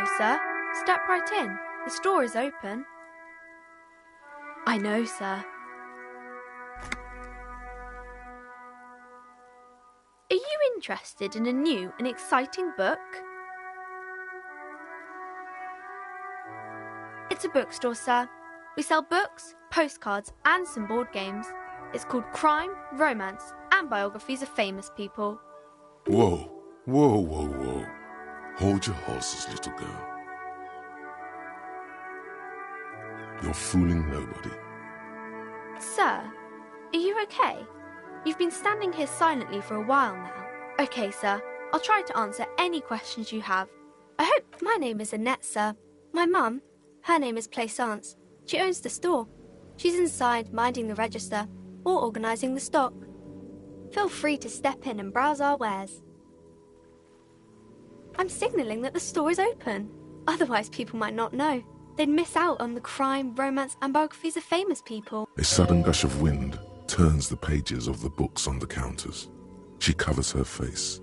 Hello, sir. Step right in. The store is open. I know, sir. Are you interested in a new and exciting book? It's a bookstore, sir. We sell books, postcards, and some board games. It's called Crime, Romance, and Biographies of Famous People. Whoa, whoa, whoa, whoa. Hold your horses, little girl. You're fooling nobody. Sir, are you okay? You've been standing here silently for a while now. Okay, sir, I'll try to answer any questions you have. I hope my name is Annette, sir. My mum, her name is Plaisance. She owns the store. She's inside minding the register or organising the stock. Feel free to step in and browse our wares. I'm signalling that the store is open. Otherwise, people might not know. They'd miss out on the crime, romance, and biographies of famous people. A sudden gush of wind turns the pages of the books on the counters. She covers her face,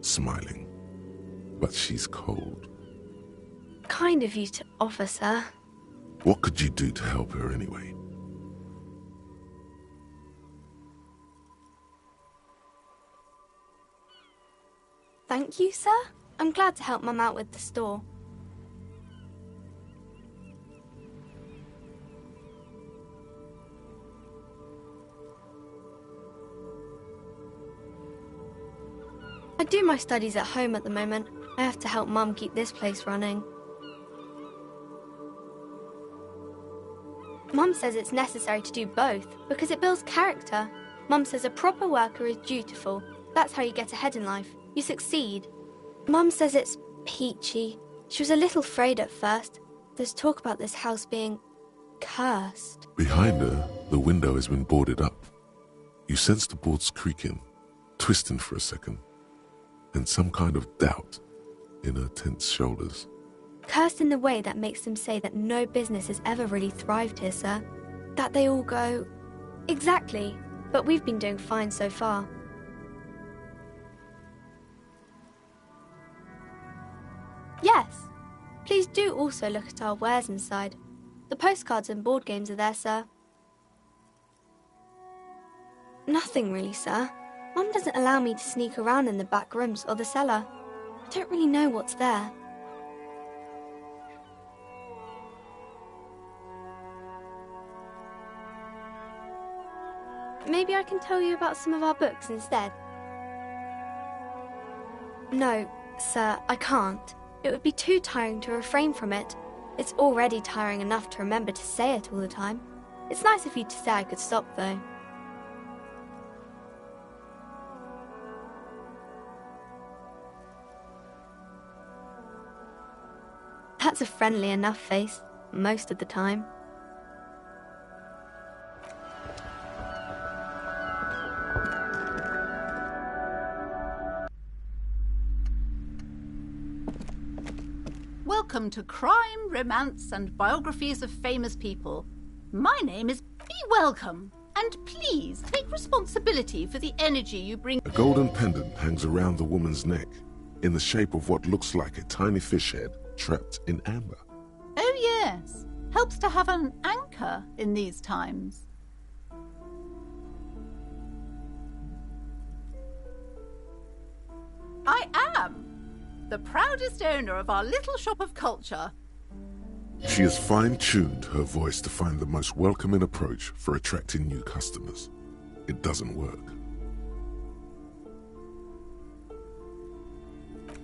smiling. But she's cold. Kind of you to offer, sir. What could you do to help her anyway? Thank you, sir. I'm glad to help Mum out with the store. I do my studies at home at the moment. I have to help Mum keep this place running. Mum says it's necessary to do both because it builds character. Mum says a proper worker is dutiful. That's how you get ahead in life. You succeed. Mum says it's peachy. She was a little afraid at first. There's talk about this house being cursed. Behind her, the window has been boarded up. You sense the boards creaking, twisting for a second, and some kind of doubt in her tense shoulders. Cursed in the way that makes them say that no business has ever really thrived here, sir. That they all go... Exactly, but we've been doing fine so far. Yes, please do also look at our wares inside. The postcards and board games are there, sir. Nothing really, sir. Mum doesn't allow me to sneak around in the back rooms or the cellar. I don't really know what's there. Maybe I can tell you about some of our books instead. No, sir, I can't. It would be too tiring to refrain from it. It's already tiring enough to remember to say it all the time. It's nice of you to say I could stop, though. That's a friendly enough face, most of the time. Welcome to Crime, Romance, and Biographies of Famous People. My name is Be Welcome, and please take responsibility for the energy you bring. A golden pendant hangs around the woman's neck, in the shape of what looks like a tiny fish head trapped in amber. Oh yes, helps to have an anchor in these times. I am the proudest owner of our little shop of culture. She has fine-tuned her voice to find the most welcoming approach for attracting new customers. It doesn't work.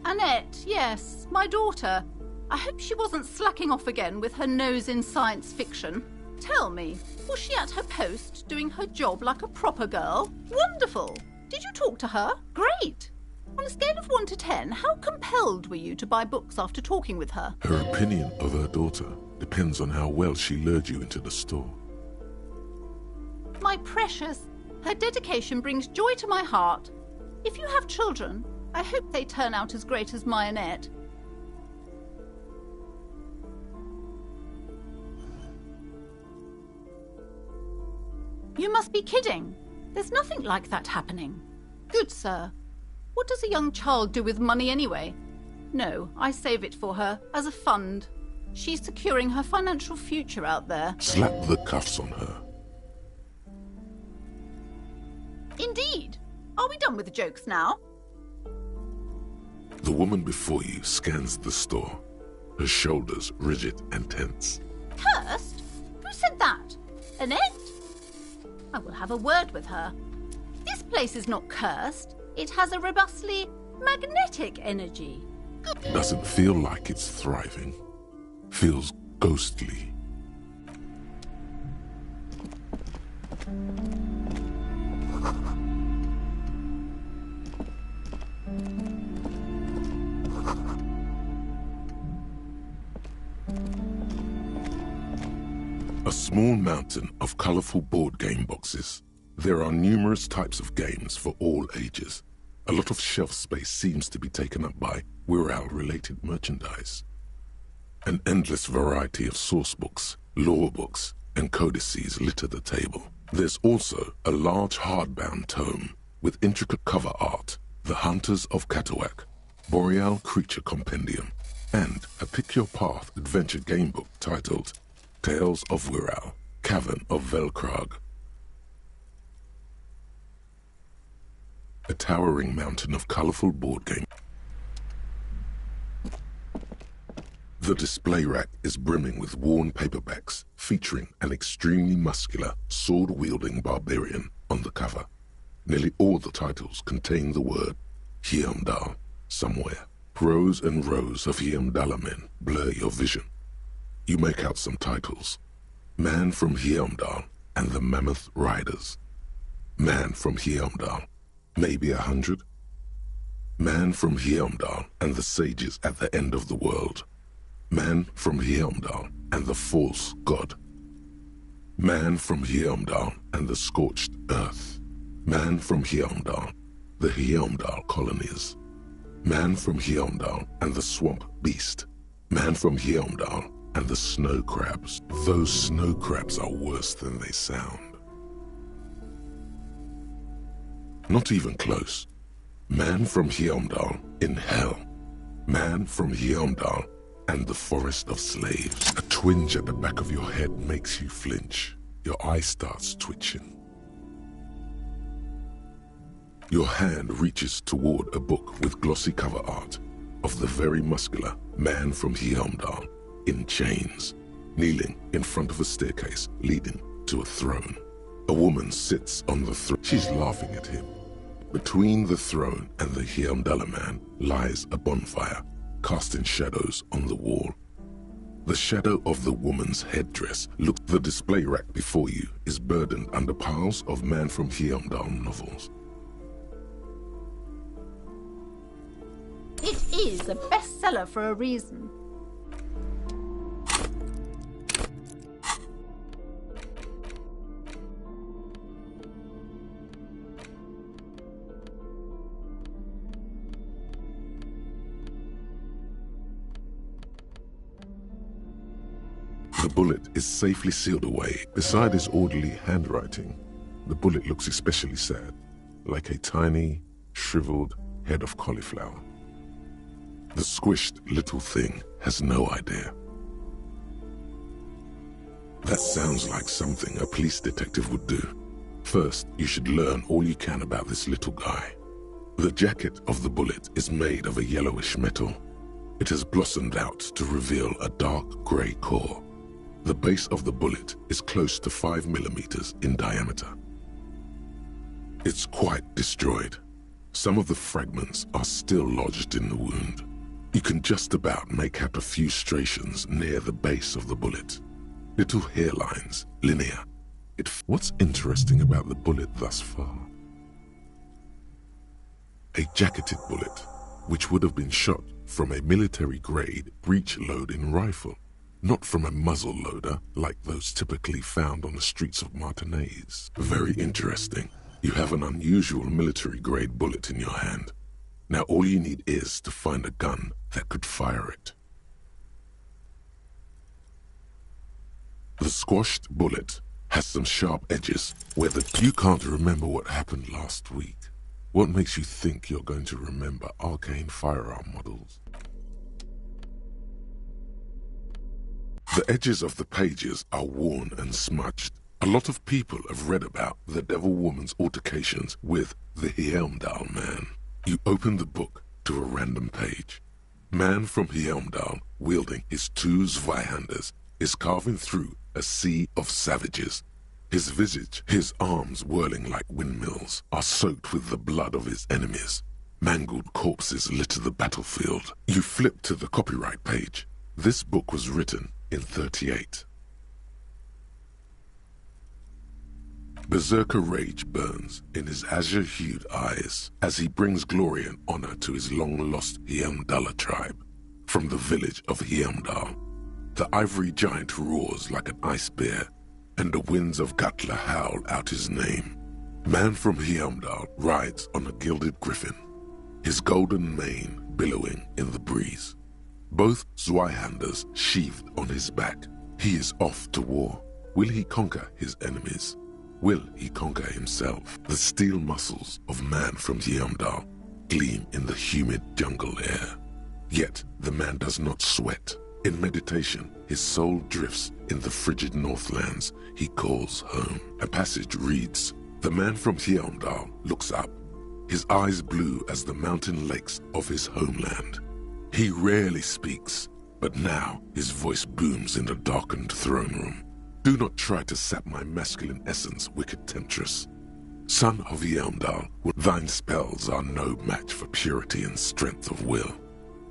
Annette, yes, my daughter. I hope she wasn't slacking off again with her nose in science fiction. Tell me, was she at her post doing her job like a proper girl? Wonderful! Did you talk to her? Great! On a scale of 1 to 10, how compelled were you to buy books after talking with her? Her opinion of her daughter depends on how well she lured you into the store. My precious, her dedication brings joy to my heart. If you have children, I hope they turn out as great as my Annette. You must be kidding. There's nothing like that happening. Good sir. What does a young child do with money anyway? No, I save it for her as a fund. She's securing her financial future out there. Slap the cuffs on her. Indeed. Are we done with the jokes now? The woman before you scans the store, her shoulders rigid and tense. Cursed? Who said that? Annette? I will have a word with her. This place is not cursed. It has a robustly magnetic energy. Doesn't feel like it's thriving. Feels ghostly. A small mountain of colorful board game boxes. There are numerous types of games for all ages. A lot of shelf space seems to be taken up by Wirral-related merchandise. An endless variety of source books, lore books, and codices litter the table. There's also a large hardbound tome with intricate cover art, The Hunters of Catawak, Boreal Creature Compendium, and a pick-your-path adventure game book titled Tales of Wirral, Cavern of Velkrag. A towering mountain of colorful board games. The display rack is brimming with worn paperbacks featuring an extremely muscular, sword-wielding barbarian on the cover. Nearly all the titles contain the word Heimdall somewhere. Rows and rows of Heimdall men blur your vision. You make out some titles. Man from Heimdall and the Mammoth Riders. Man from Heimdall, maybe 100. Man from Heimdall and the Sages at the End of the World. Man from Heimdall and the False God. Man from Heimdall and the Scorched Earth. Man from Heimdall, the Heimdall colonies. Man from Heimdall and the Swamp Beast. Man from Heimdall and the Snow Crabs. Those snow crabs are worse than they sound. Not even close. Man from Heimdall in Hell. Man from Heimdall and the Forest of Slaves. A twinge at the back of your head makes you flinch. Your eye starts twitching. Your hand reaches toward a book with glossy cover art of the very muscular Man from Heimdall in chains, kneeling in front of a staircase leading to a throne. A woman sits on the throne. She's laughing at him. Between the throne and the Heimdall man lies a bonfire, casting shadows on the wall. The shadow of the woman's headdress looks. The display rack before you is burdened under piles of Man from Heimdall novels. It is a bestseller for a reason. The bullet is safely sealed away. Beside his orderly handwriting, the bullet looks especially sad, like a tiny, shriveled head of cauliflower. The squished little thing has no idea. That sounds like something a police detective would do. First, you should learn all you can about this little guy. The jacket of the bullet is made of a yellowish metal. It has blossomed out to reveal a dark grey core. The base of the bullet is close to 5 millimeters in diameter. It's quite destroyed. Some of the fragments are still lodged in the wound. You can just about make out a few striations near the base of the bullet. Little hairlines, linear. What's interesting about the bullet thus far? A jacketed bullet, which would have been shot from a military-grade breech-loading rifle, not from a muzzle loader like those typically found on the streets of Martinez. Very interesting. You have an unusual military-grade bullet in your hand. Now all you need is to find a gun that could fire it. The squashed bullet has some sharp edges where you can't remember what happened last week. What makes you think you're going to remember arcane firearm models? The edges of the pages are worn and smudged. A lot of people have read about the Devil Woman's altercations with the Heimdall Man. You open the book to a random page. Man from Heimdall, wielding his two Zweihanders, is carving through a sea of savages. His visage, his arms whirling like windmills, are soaked with the blood of his enemies. Mangled corpses litter the battlefield. You flip to the copyright page. This book was written in 38. Berserker rage burns in his azure-hued eyes as he brings glory and honor to his long-lost Heimdall tribe. From the village of Heimdall, the ivory giant roars like an ice bear, and the winds of Gatla howl out his name. Man from Heimdall rides on a gilded griffin, his golden mane billowing in the breeze. Both Zweihanders sheathed on his back. He is off to war. Will he conquer his enemies? Will he conquer himself? The steel muscles of Man from Heimdall gleam in the humid jungle air. Yet the man does not sweat. In meditation, his soul drifts in the frigid northlands he calls home. A passage reads, "The man from Heimdall looks up, his eyes blue as the mountain lakes of his homeland. He rarely speaks, but now his voice booms in the darkened throne room. Do not try to sap my masculine essence, wicked temptress. Son of Heimdall, thine spells are no match for purity and strength of will.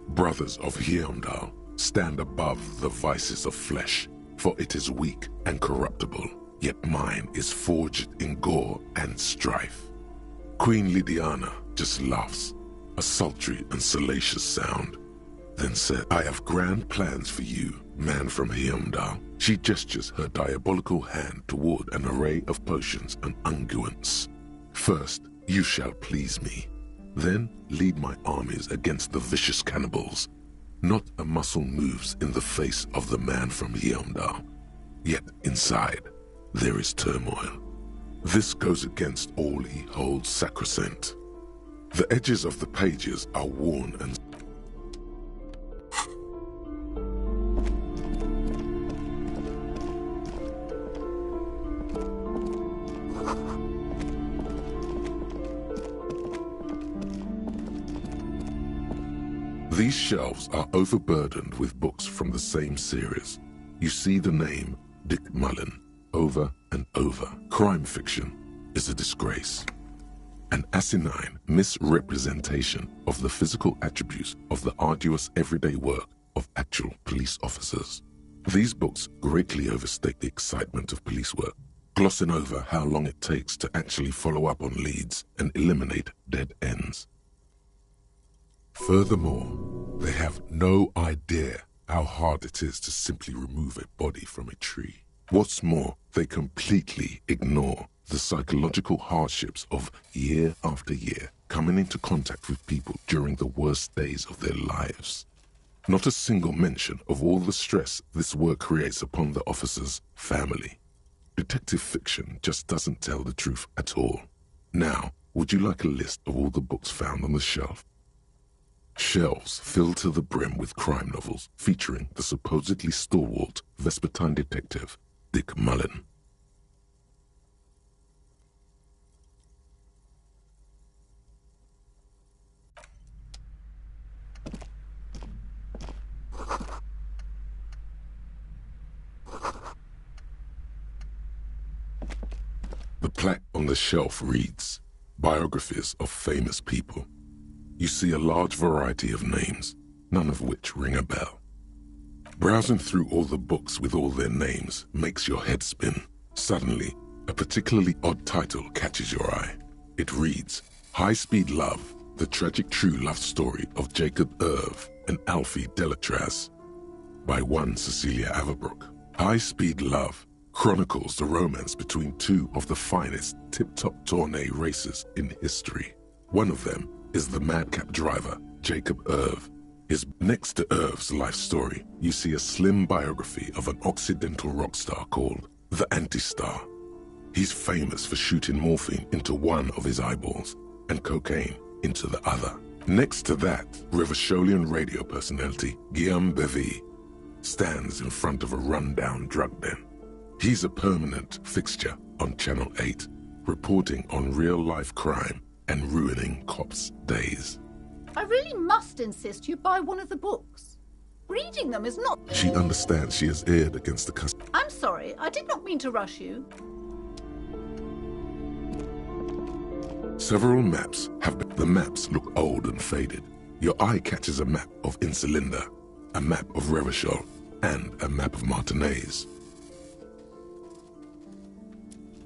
Brothers of Heimdall, stand above the vices of flesh, for it is weak and corruptible, yet mine is forged in gore and strife." Queen Lydiana just laughs, a sultry and salacious sound, then said, "I have grand plans for you, Man from Heimdall." She gestures her diabolical hand toward an array of potions and unguents. "First, you shall please me. Then lead my armies against the vicious cannibals. Not a muscle moves in the face of the Man from Heimdall. Yet inside, there is turmoil. This goes against all he holds sacrosanct. The edges of the pages are worn and these shelves are overburdened with books from the same series. You see the name Dick Mullen over and over. Crime fiction is a disgrace. An asinine misrepresentation of the physical attributes of the arduous everyday work of actual police officers. These books greatly overstate the excitement of police work, glossing over how long it takes to actually follow up on leads and eliminate dead ends. Furthermore, they have no idea how hard it is to simply remove a body from a tree. What's more, they completely ignore the psychological hardships of year after year coming into contact with people during the worst days of their lives. Not a single mention of all the stress this work creates upon the officer's family. Detective fiction just doesn't tell the truth at all. Now, would you like a list of all the books found on the shelf? Shelves filled to the brim with crime novels featuring the supposedly stalwart Vespertine detective, Dick Mullen. The plaque on the shelf reads, "Biographies of famous people." You see a large variety of names, none of which ring a bell. Browsing through all the books with all their names makes your head spin. Suddenly, a particularly odd title catches your eye. It reads, "High Speed Love, the tragic true love story of Jacob Irv and Alfie Delatraz," by one Cecilia Averbrook. High Speed Love chronicles the romance between two of the finest tip-top tourney racers in history. One of them is the madcap driver, Jacob Irv. Next to Irv's life story, you see a slim biography of an Occidental rock star called the Anti-Star. He's famous for shooting morphine into one of his eyeballs and cocaine into the other. Next to that, Rivasholian radio personality Guillaume Bevy. stands in front of a rundown drug den. He's a permanent fixture on Channel 8, reporting on real-life crime and ruining cops' days. I really must insist you buy one of the books. Reading them is not... She understands she has erred against the customer. I'm sorry, I did not mean to rush you. Several maps have been... The maps look old and faded. Your eye catches a map of Insulinda, a map of Revachol, and a map of Martinez.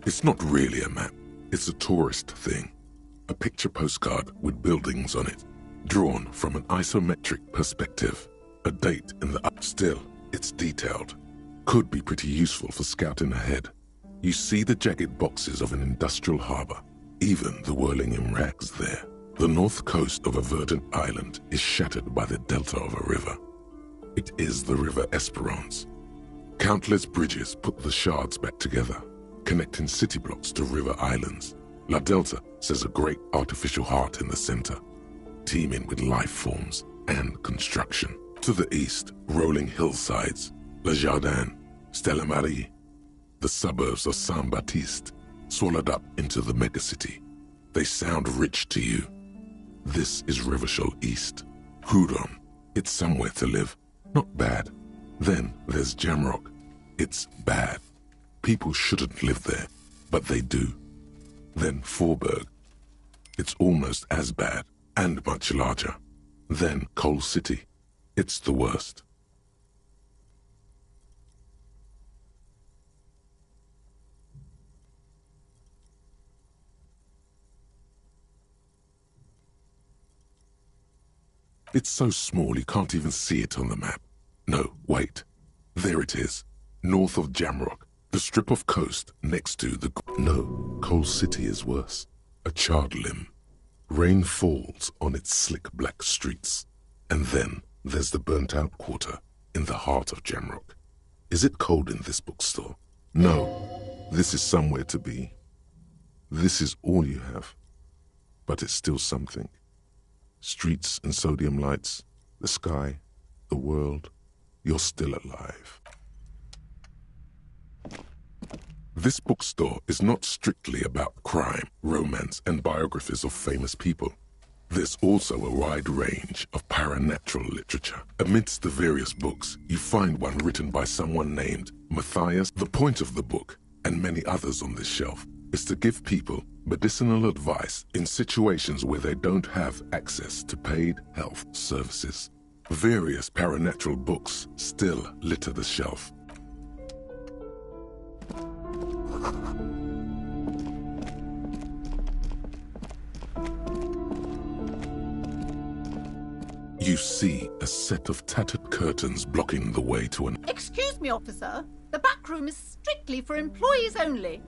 It's not really a map. It's a tourist thing. A picture postcard with buildings on it, drawn from an isometric perspective. A date in the up. Still, it's detailed. Could be pretty useful for scouting ahead. You see the jagged boxes of an industrial harbor, even the whirling in rags there. The north coast of a verdant island is shattered by the delta of a river. It is the River Esperance. Countless bridges put the shards back together, connecting city blocks to river islands. La Delta says a great artificial heart in the center, teeming with life forms and construction. To the east, rolling hillsides, Le Jardin, Stella Marie, the suburbs of Saint-Baptiste, swallowed up into the megacity. They sound rich to you. This is Revachol East. Houdon, it's somewhere to live. Not bad. Then there's Jamrock. It's bad. People shouldn't live there, but they do. Then Faubourg. It's almost as bad, and much larger. Then Coal City. It's the worst. It's so small you can't even see it on the map. No, wait. There it is. North of Jamrock. The strip of coast next to the... No, Coal City is worse. A charred limb. Rain falls on its slick black streets. And then there's the burnt-out quarter in the heart of Jamrock. Is it cold in this bookstore? No, this is somewhere to be. This is all you have. But it's still something. Streets and sodium lights, the sky, the world. You're still alive. This bookstore is not strictly about crime, romance, and biographies of famous people. There's also a wide range of paranatural literature. Amidst the various books, you find one written by someone named Matthias. The point of the book, and many others on this shelf, is to give people medicinal advice in situations where they don't have access to paid health services. Various paranatural books still litter the shelf. You see a set of tattered curtains blocking the way to an... Excuse me, officer. The back room is strictly for employees only.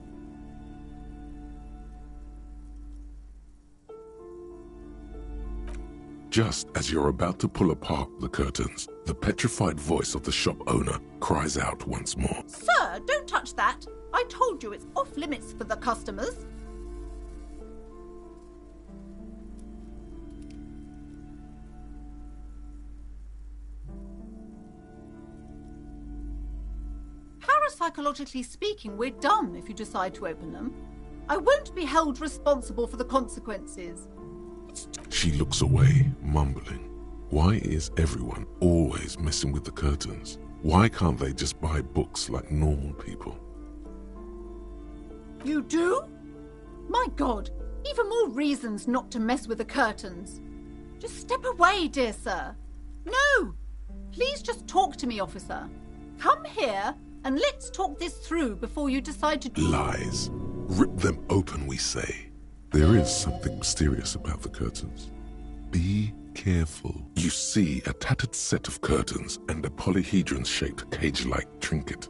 Just as you're about to pull apart the curtains, the petrified voice of the shop owner cries out once more. Sir, don't touch that. I told you it's off limits for the customers. Parapsychologically speaking, we're dumb if you decide to open them. I won't be held responsible for the consequences. She looks away, mumbling. Why is everyone always messing with the curtains? Why can't they just buy books like normal people? You do? My God, even more reasons not to mess with the curtains. Just step away, dear sir. No! Please just talk to me, officer. Come here and let's talk this through before you decide to... Lies. Rip them open, we say. There is something mysterious about the curtains. Be careful. You see a tattered set of curtains and a polyhedron-shaped cage-like trinket.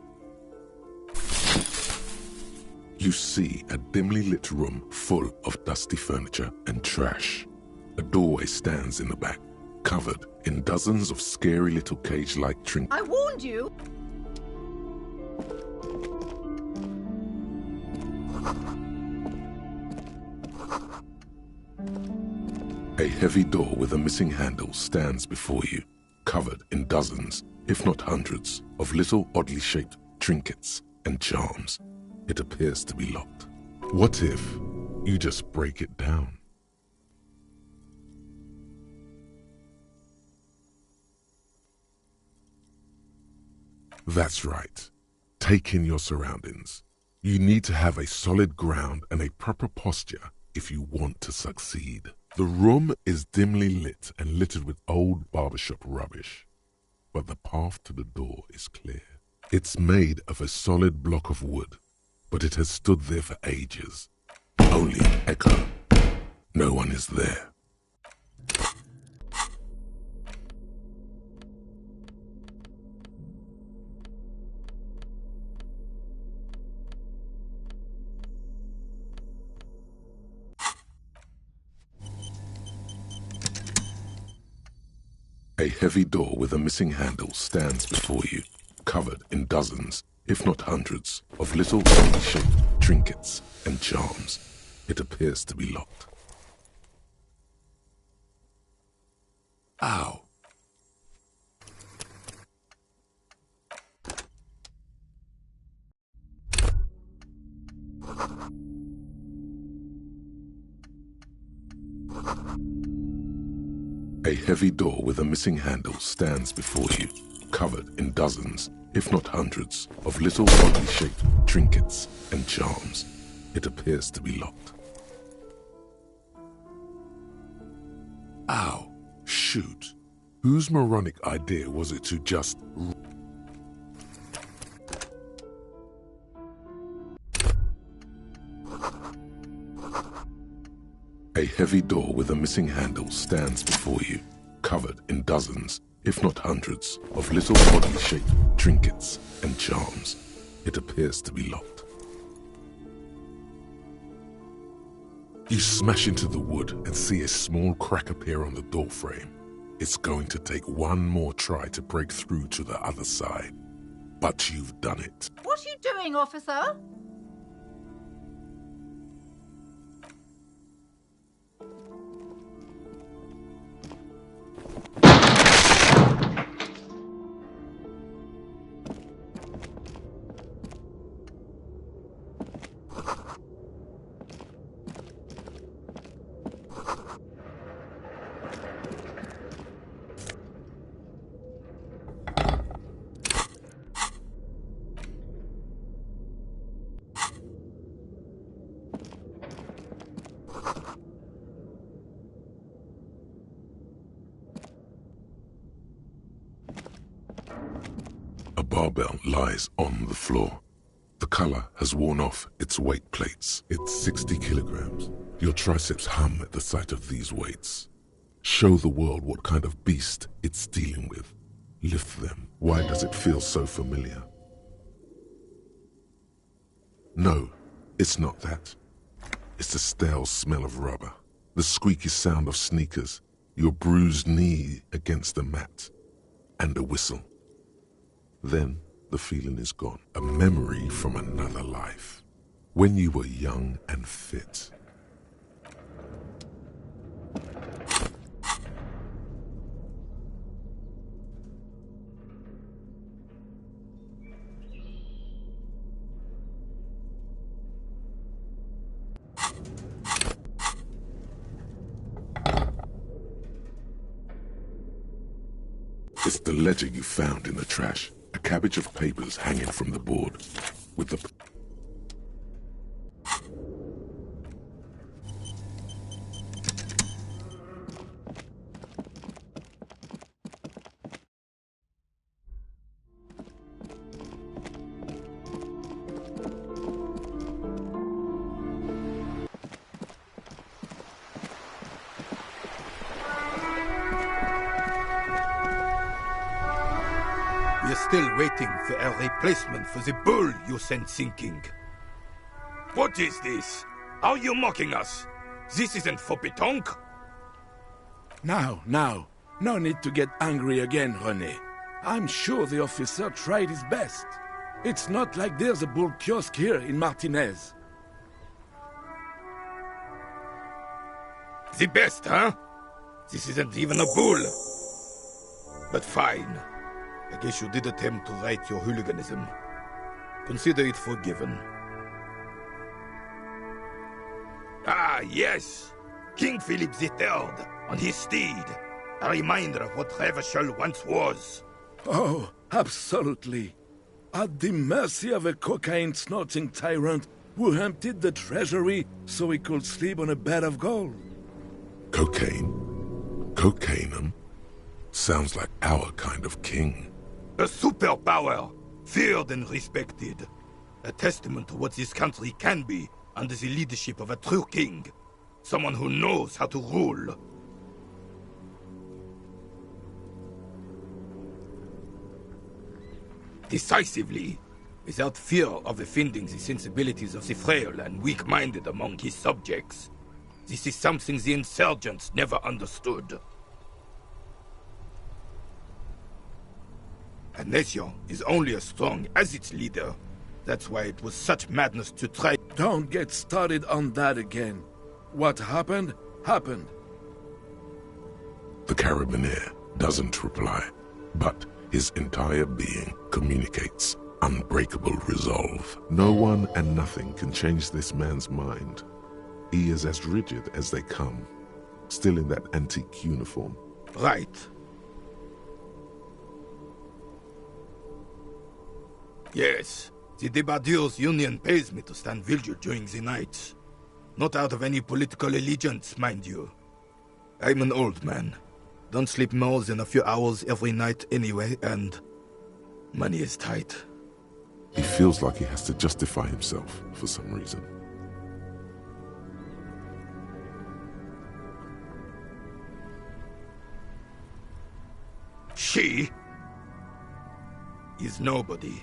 You see a dimly lit room full of dusty furniture and trash. A doorway stands in the back, covered in dozens of scary little cage-like trinkets. I warned you! A heavy door with a missing handle stands before you, covered in dozens if not hundreds, of little oddly shaped trinkets and charms. It appears to be locked. What if you just break it down? That's right. Take in your surroundings. You need to have a solid ground and a proper posture if you want to succeed. The room is dimly lit and littered with old barbershop rubbish, but the path to the door is clear. It's made of a solid block of wood, but it has stood there for ages. Only an echo. No one is there. A heavy door with a missing handle stands before you, covered in dozens, if not hundreds, of little oddly-shaped trinkets and charms. It appears to be locked. Ow! A heavy door with a missing handle stands before you, covered in dozens, if not hundreds, of little oddly shaped trinkets and charms. It appears to be locked. Ow! Shoot! Whose moronic idea was it to just... A heavy door with a missing handle stands before you, covered in dozens, if not hundreds, of little oddly shaped trinkets and charms. It appears to be locked. You smash into the wood and see a small crack appear on the doorframe. It's going to take one more try to break through to the other side. But you've done it. What are you doing, officer? A barbell lies on the floor. The color has worn off its weight plates. It's 60 kilograms. Your triceps hum at the sight of these weights. Show the world what kind of beast it's dealing with. Lift them. Why does it feel so familiar? No, it's not that. It's the stale smell of rubber, the squeaky sound of sneakers, your bruised knee against the mat, and a whistle. Then the feeling is gone. A memory from another life. When you were young and fit. It's the ledger you found in the trash. A cabbage of papers hanging from the board, with the... We're still waiting for a replacement for the bull you sent sinking. What is this? Are you mocking us? This isn't for pétanque. Now. No need to get angry again, René. I'm sure the officer tried his best. It's not like there's a bull kiosk here in Martinez. The best, huh? This isn't even a bull. But fine. I guess you did attempt to right your hooliganism. Consider it forgiven. Ah, yes! King Philip III, on his steed. A reminder of what Revachol once was. Oh, absolutely. At the mercy of a cocaine-snorting tyrant who emptied the treasury so he could sleep on a bed of gold. Cocaine? Cocainum? Sounds like our kind of king. A superpower, feared and respected. A testament to what this country can be under the leadership of a true king. Someone who knows how to rule. Decisively, without fear of offending the sensibilities of the frail and weak-minded among his subjects. This is something the insurgents never understood. A nation is only as strong as its leader. That's why it was such madness to try. Don't get started on that again. What happened, happened. The Carabinier doesn't reply, but his entire being communicates unbreakable resolve. No one and nothing can change this man's mind. He is as rigid as they come, still in that antique uniform. Right. Yes, the Debardeurs Union pays me to stand vigil during the nights. Not out of any political allegiance, mind you. I'm an old man. Don't sleep more than a few hours every night anyway, and money is tight. He feels like he has to justify himself for some reason. She is nobody.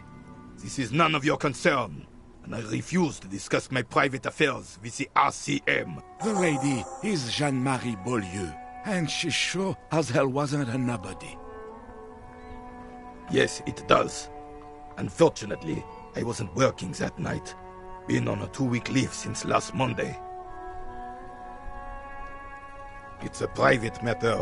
This is none of your concern, and I refuse to discuss my private affairs with the RCM. The lady is Jeanne-Marie Beaulieu, and she sure as hell wasn't a nobody. Yes, it does. Unfortunately, I wasn't working that night. Been on a 2-week leave since last Monday. It's a private matter.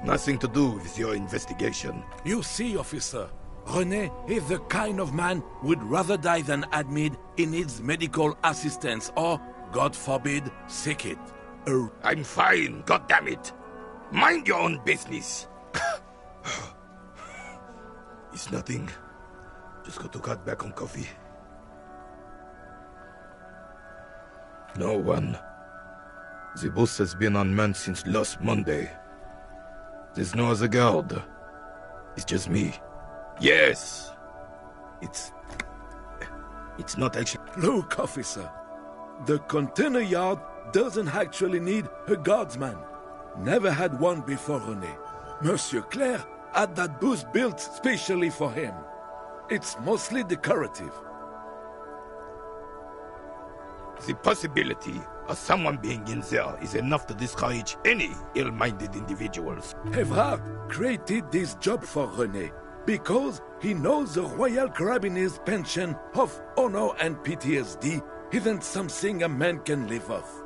Nothing to do with your investigation. You see, officer, René is the kind of man who would rather die than admit he needs medical assistance or, God forbid, sick it. I'm fine, goddammit. Mind your own business. It's nothing. Just got to cut back on coffee. No one. The bus has been unmanned since last Monday. There's no other guard. It's just me. Yes! It's not actually... Look, officer. The container yard doesn't actually need a guardsman. Never had one before René. Monsieur Claire had that bus built specially for him. It's mostly decorative. The possibility of someone being in there is enough to discourage any ill-minded individuals. Evrard created this job for René because he knows the Royal Carabiniers' pension of honor and PTSD isn't something a man can live off.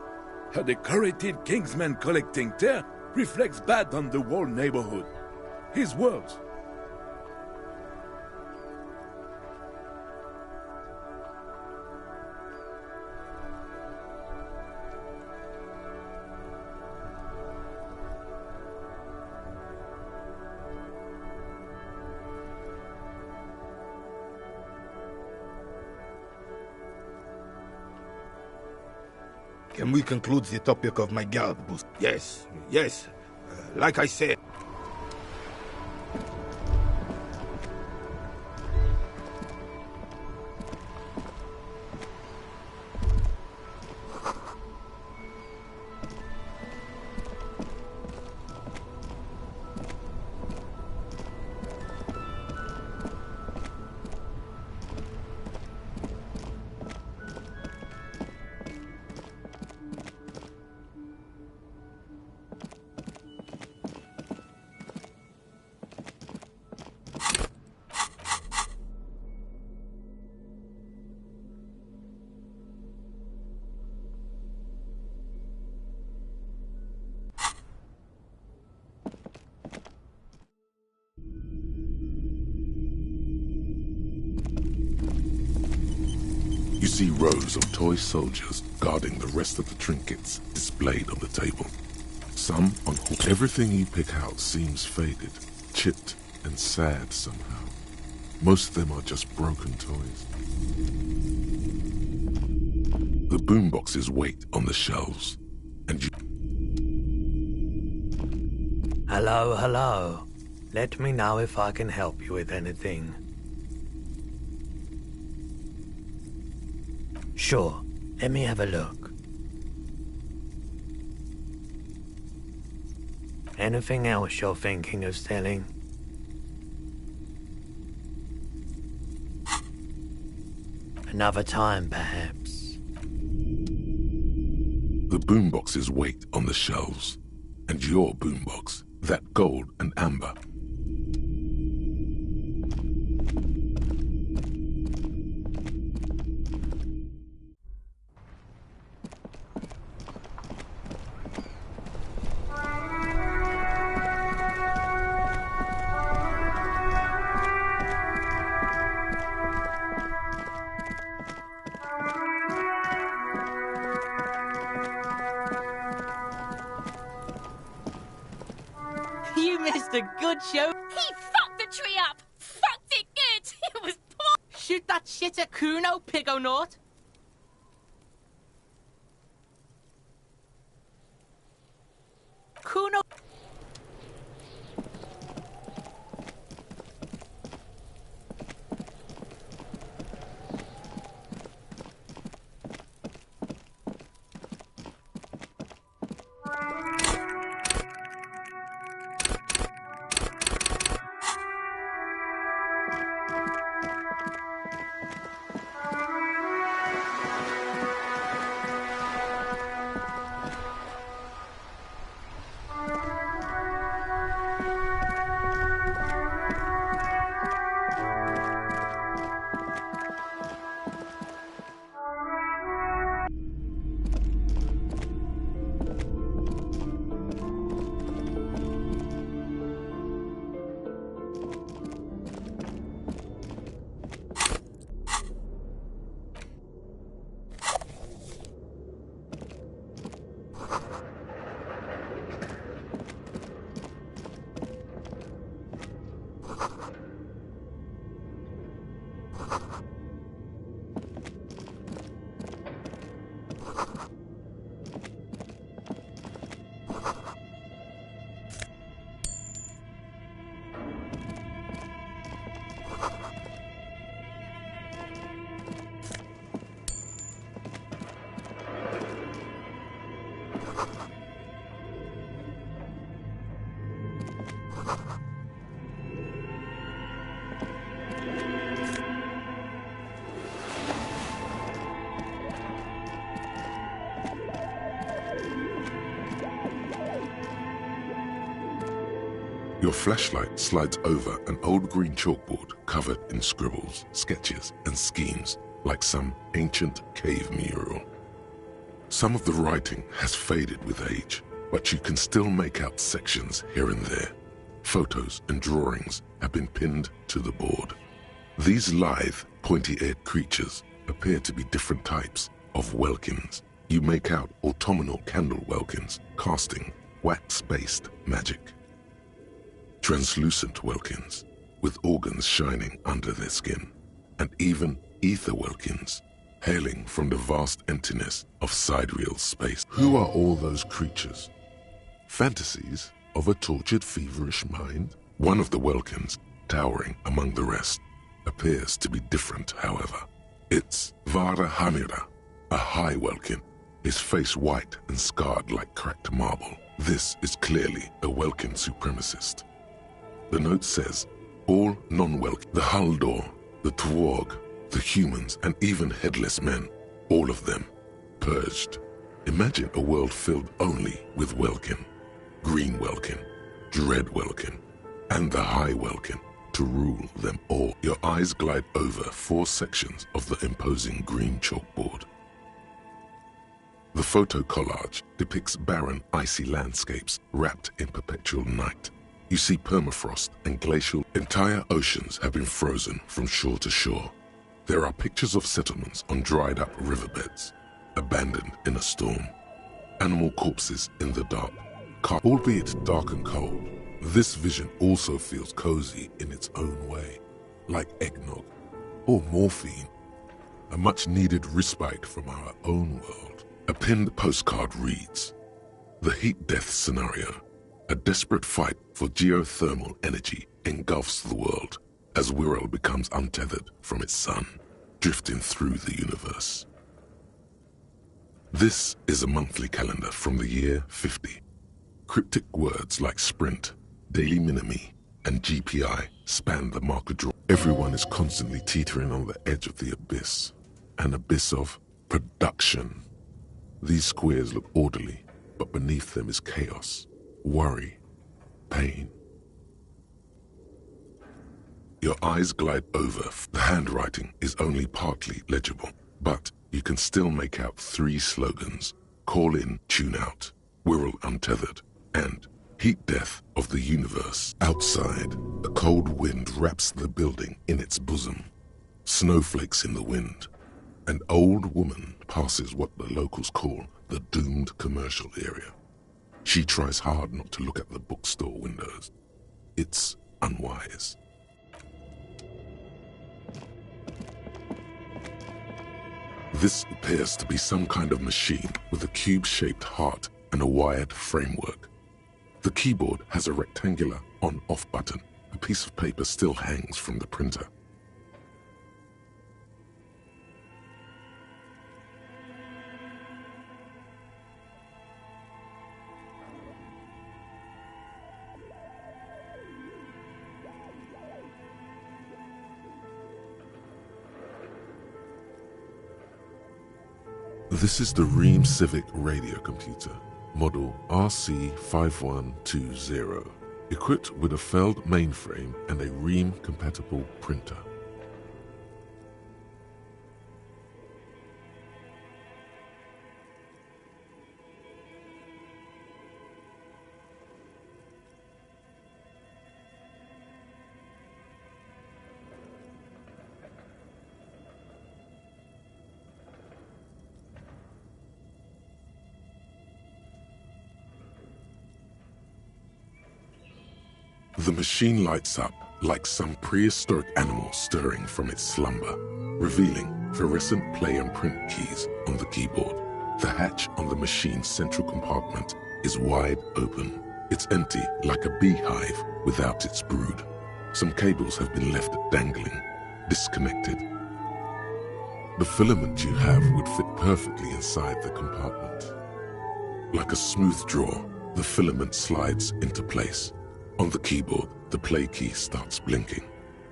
A decorated Kingsman collecting tear reflects bad on the whole neighborhood. His words. Can we conclude the topic of my guard boost? Yes, yes. Like I said. You see rows of toy soldiers guarding the rest of the trinkets displayed on the table. Some on hooks. Everything you pick out seems faded, chipped, and sad somehow. Most of them are just broken toys. The boomboxes wait on the shelves, and you... Hello, hello. Let me know if I can help you with anything. Sure, let me have a look. Anything else you're thinking of selling? Another time, perhaps. The boomboxes wait on the shelves, and your boombox, that gold and amber. You missed a good show. He fucked the tree up! Fucked it good! It was poor! Shoot that shit at Kuno, Pigonaut. Kuno... Your flashlight slides over an old green chalkboard covered in scribbles, sketches, and schemes like some ancient cave mural. Some of the writing has faded with age, but you can still make out sections here and there. Photos and drawings have been pinned to the board. These lithe, pointy-eared creatures appear to be different types of welkins. You make out autumnal candle welkins casting wax-based magic. Translucent welkins with organs shining under their skin, and even ether welkins hailing from the vast emptiness of sidereal space. Who are all those creatures? Fantasies of a tortured, feverish mind? One of the welkins, towering among the rest, appears to be different, however. It's Vara Hamira, a high welkin, his face white and scarred like cracked marble. This is clearly a welkin supremacist. The note says, all non-welkin, the Haldor, the Tworg, the humans, and even headless men, all of them, purged. Imagine a world filled only with welkin, green welkin, dread welkin, and the high welkin to rule them all. Your eyes glide over 4 sections of the imposing green chalkboard. The photo collage depicts barren, icy landscapes wrapped in perpetual night. You see permafrost and glacial. Entire oceans have been frozen from shore to shore. There are pictures of settlements on dried-up riverbeds, abandoned in a storm. Animal corpses in the dark. Albeit dark and cold, this vision also feels cozy in its own way, like eggnog or morphine, a much-needed respite from our own world. A pinned postcard reads, "The heat death scenario. A desperate fight for geothermal energy engulfs the world as Wirral becomes untethered from its sun, drifting through the universe." This is a monthly calendar from the year 50. Cryptic words like sprint, daily minimi, and GPI span the marker draw. Everyone is constantly teetering on the edge of the abyss, an abyss of production. These squares look orderly, but beneath them is chaos, worry, pain. Your eyes glide over. The handwriting is only partly legible, but you can still make out 3 slogans: call in, tune out, Wirral untethered, and heat death of the universe. Outside, a cold wind wraps the building in its bosom. Snowflakes in the wind. An old woman passes what the locals call the doomed commercial area. She tries hard not to look at the bookstore windows. It's unwise. This appears to be some kind of machine with a cube-shaped heart and a wired framework. The keyboard has a rectangular on-off button. A piece of paper still hangs from the printer. This is the Ream Civic radio computer, model RC5120, equipped with a Feld mainframe and a Ream-compatible printer. The machine lights up like some prehistoric animal stirring from its slumber, revealing fluorescent play and print keys on the keyboard. The hatch on the machine's central compartment is wide open. It's empty like a beehive without its brood. Some cables have been left dangling, disconnected. The filament you have would fit perfectly inside the compartment. Like a smooth draw, the filament slides into place. On the keyboard, the play key starts blinking.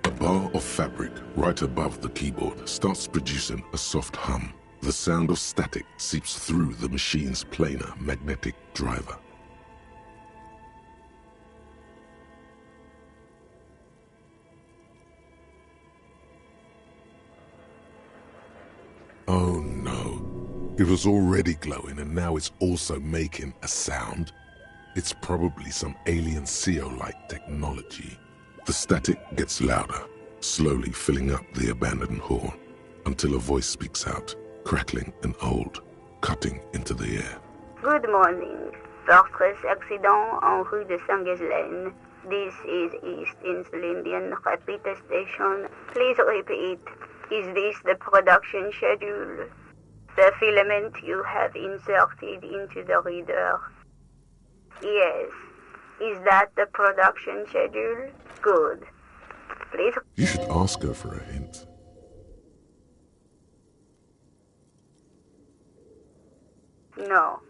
A bar of fabric right above the keyboard starts producing a soft hum. The sound of static seeps through the machine's planar magnetic driver. Oh no. It was already glowing and now it's also making a sound. It's probably some alien CO-like technology. The static gets louder, slowly filling up the abandoned hall, until a voice speaks out, crackling and old, cutting into the air. Good morning. Fortress accident en rue de Saint-Ghislaine. This is East Insulindian Repeater Station. Please repeat. Is this the production schedule? The filament you have inserted into the reader. Yes. Is that the production schedule? Good. Please. You should ask her for a hint. No.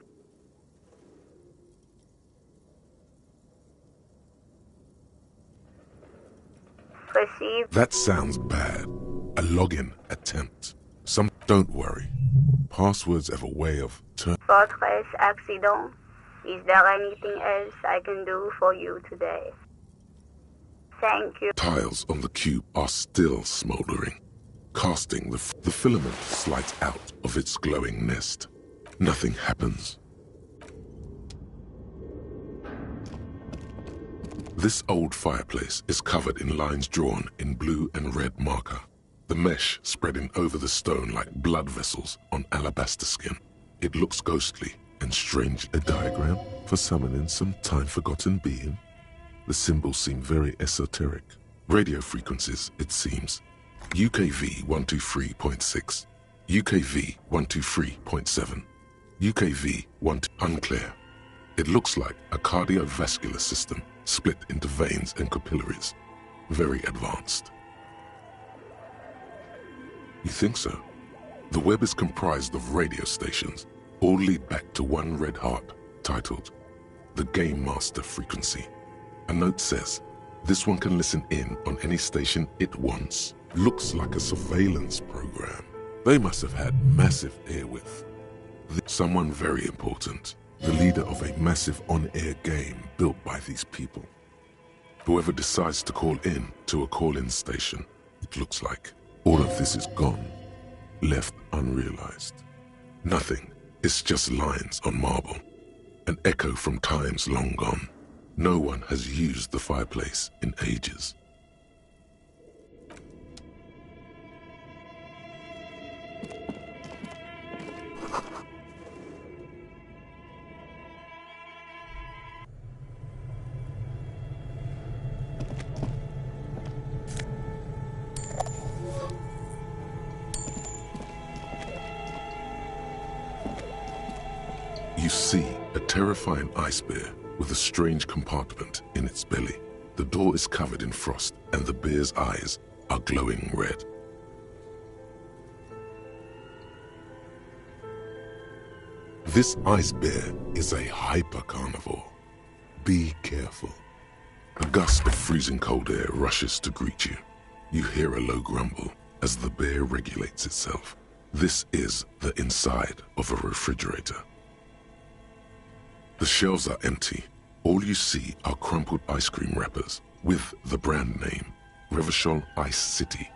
Receive. That sounds bad. A login attempt. Don't worry. Passwords have a way of Fortress accident. Is there anything else I can do for you today? Thank you. Tiles on the cube are still smoldering. Casting, the filament slides out of its glowing nest. Nothing happens. This old fireplace is covered in lines drawn in blue and red marker. the mesh spreading over the stone like blood vessels on alabaster skin. It looks ghostly and strange. A diagram for summoning some time-forgotten being. The symbols seem very esoteric. Radio frequencies, it seems. UKV 123.6, UKV 123.7, UKV 1 unclear. It looks like a cardiovascular system split into veins and capillaries. Very advanced. You think so? The web is comprised of radio stations, all lead back to one red heart, titled the Game Master Frequency. A note says, this one can listen in on any station it wants. Looks like a surveillance program. They must have had massive airwidth. Someone very important, the leader of a massive on-air game built by these people. Whoever decides to call in to a call-in station, it looks like all of this is gone, left unrealized. Nothing, it's just lines on marble, an echo from times long gone. No one has used the fireplace in ages. You see a terrifying ice bear with a strange compartment in its belly. The door is covered in frost and the bear's eyes are glowing red. This ice bear is a hyper-carnivore. Be careful. A gust of freezing cold air rushes to greet you. You hear a low grumble as the bear regulates itself. This is the inside of a refrigerator. The shelves are empty. All you see are crumpled ice cream wrappers with the brand name, Revachol Ice City.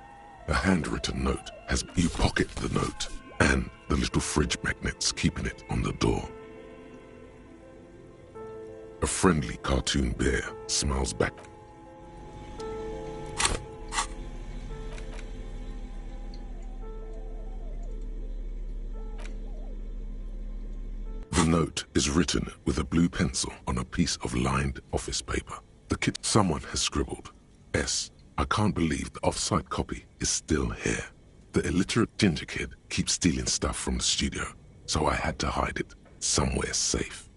A handwritten note has you pocket the note and the little fridge magnets keeping it on the door. A friendly cartoon bear smiles back. The note is written with a blue pencil on a piece of lined office paper. The kid someone has scribbled, S. I can't believe the off-site copy is still here. The illiterate ginger kid keeps stealing stuff from the studio, so I had to hide it somewhere safe.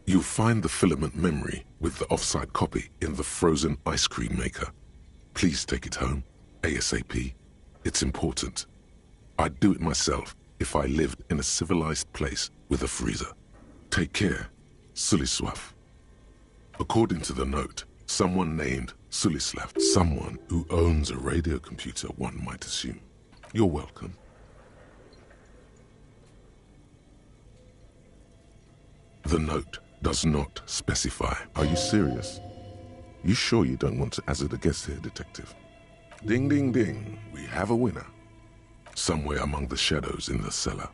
You'll find the filament memory with the off-site copy in the frozen ice cream maker. Please take it home, ASAP. It's important. I'd do it myself if I lived in a civilized place with a freezer. Take care, Suliswaf. According to the note, someone named Sulislav, someone who owns a radio computer, one might assume. You're welcome. The note does not specify. Are you serious? You sure you don't want to hazard a guess here, Detective? Ding, ding, ding. We have a winner. Somewhere among the shadows in the cellar.